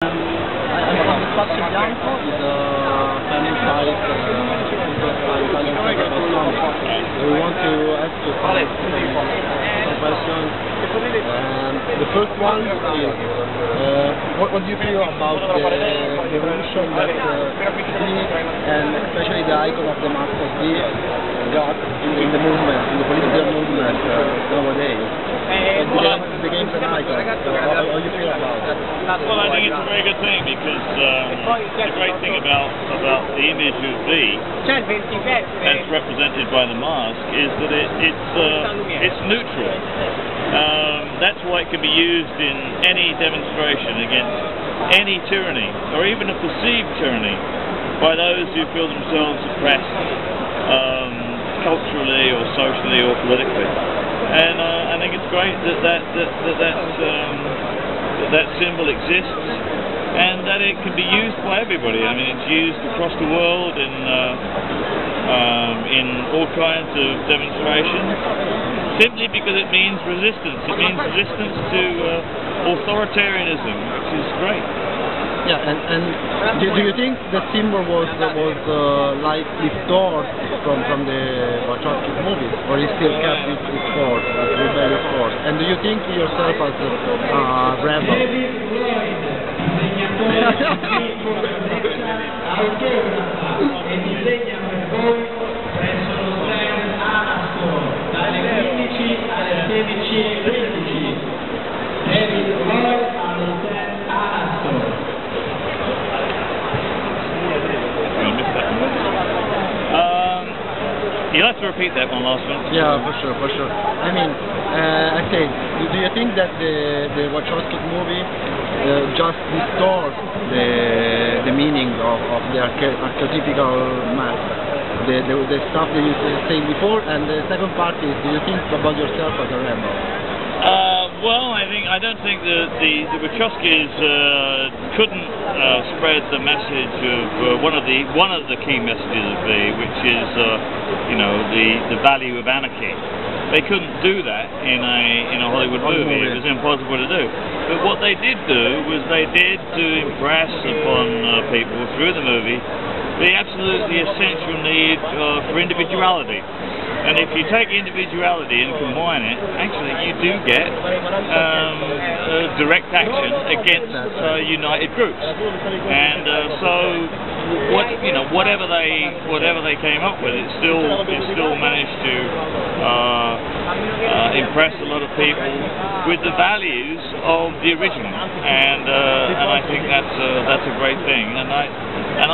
The Spazio Bianco is a family site, Italian festival comic. We want to ask you some questions. The first one is, what do you feel about the evolution that D, and especially the icon of the mask of D, got in the movement, in the political movement nowadays? It became an icon. So how do you feel about it? Well, I think it's a very good thing because the great thing about the image of D, as represented by the mask, is that it's neutral. That's why it can be used in any demonstration against any tyranny, or even a perceived tyranny, by those who feel themselves oppressed culturally or socially or politically. And I think it's great that symbol exists, and that it can be used by everybody. I mean, it's used across the world in all kinds of demonstrations, simply because it means resistance. It means resistance to authoritarianism, which is great. Yeah, and do you think the symbol was lightly stored from the Wachowski movies, or is still kept its force, rebellious force? And do you think yourself as a rebel? David Lloyd all'hotel Anastor. You'll have to repeat that one last one. Yeah, for sure. I mean, I say, do you think that the Wachowski movie just distorts the meaning of the archetypical mask, the stuff that you said before? And the second part is, do you think about yourself as a rebel? Well, I don't think that the Wachowskis couldn't spread the message of one of the key messages of V, which is the value of anarchy. They couldn't do that in a Hollywood movie. It was impossible to do. But what they did do was they did to impress upon people through the movie the absolutely essential need for individuality. And if you take individuality and combine it, actually you do get direct action against united groups. And so, whatever they came up with, it still managed to impress a lot of people with the values of the original. And I think that's a great thing. And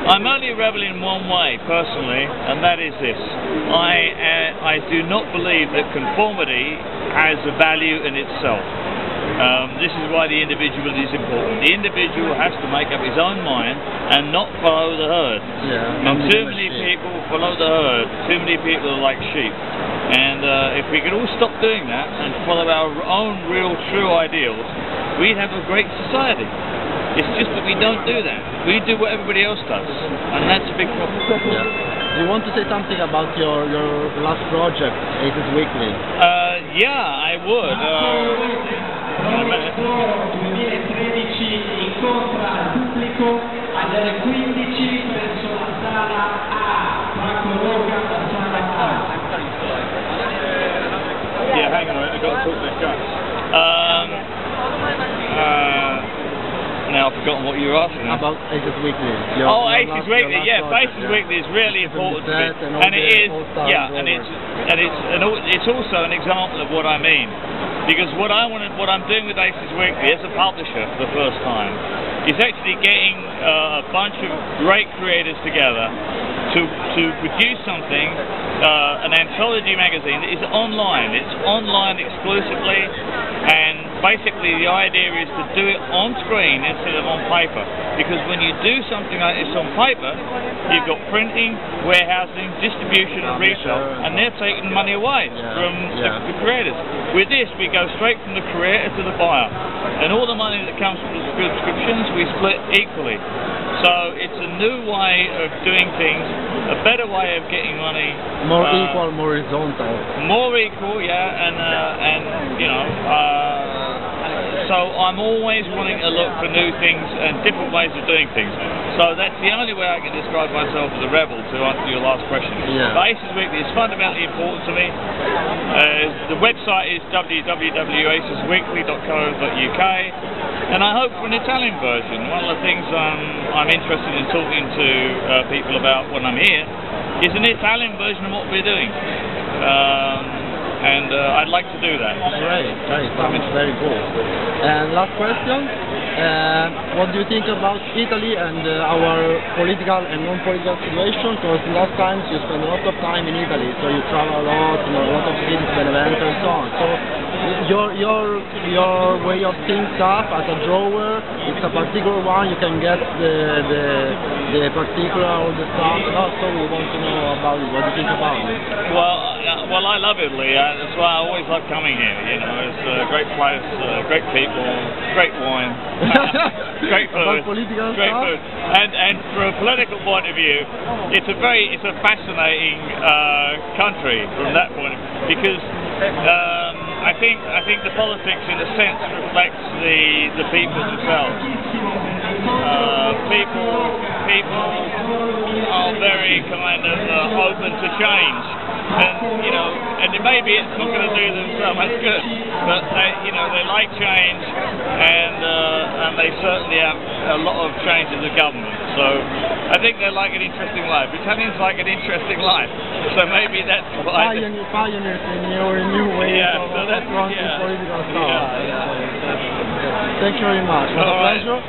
I'm only a rebel in one way, personally, and that is this. I do not believe that conformity has a value in itself. This is why the individual is important. The individual has to make up his own mind and not follow the herd. Yeah, and too many people follow the herd. Too many people are like sheep. And if we could all stop doing that and follow our own real, true ideals, we'd have a great society. It's just that we don't do that. We do what everybody else does, and that's a big problem. Yeah. Do you want to say something about your last project, Aces Weekly? Yeah, I would. In a minute. 2013 incontra al pubblico alle ore 15 presso la sala A, Franco Roca, la sala A. Yeah, hang on a minute, I've got to talk to this guy. Now I've forgotten what you were asking. About Aces Weekly. Aces Weekly. Yeah, Aces Weekly is really important to me, and it is. Yeah, and it's also an example of what I mean, because what I'm doing with Aces Weekly as a publisher for the first time is actually getting a bunch of great creators together to produce something, an anthology magazine that is online. It's online exclusively, and basically the idea is to do it on screen instead of on paper, because when you do something like this on paper, you've got printing, warehousing, distribution and retail, and they're taking money away from the creators. With this, we go straight from the creator to the buyer, and all the money that comes from the subscriptions we split equally. So it's a new way of doing things, a better way of getting money. More equal, more horizontal. More equal, yeah, and So I'm always wanting to look for new things and different ways of doing things. So that's the only way I can describe myself as a rebel, to answer your last question. Yeah. But Aces Weekly is fundamentally important to me. The website is www.acesweekly.co.uk, and I hope for an Italian version. One of the things I'm interested in talking to people about when I'm here is an Italian version of what we're doing. And I'd like to do that. Great, sounds very cool. And last question, what do you think about Italy and our political and non-political situation? Because last time you spent a lot of time in Italy, so you travel a lot, you know, a lot of cities, Benevento and so on. So your way of seeing stuff as a drawer, it's a particular one, you can get the particular all the stuff. So we want to know about it. What do you think about it? Well, I love Italy. That's why I always love coming here. You know, it's a great place, great people, great wine, great food, great food. And from a political point of view, it's a fascinating country from that point of view, because I think the politics, in a sense, reflects the people themselves. People are very kind of open to change. And you know, and maybe it's not going to do them so much good, but they like change, and they certainly have a lot of change in the government. So I think they like an interesting life. Italians like an interesting life, so maybe that's why. Pioneers in your new way of political stuff. Yeah. Thank you very much. It was a pleasure.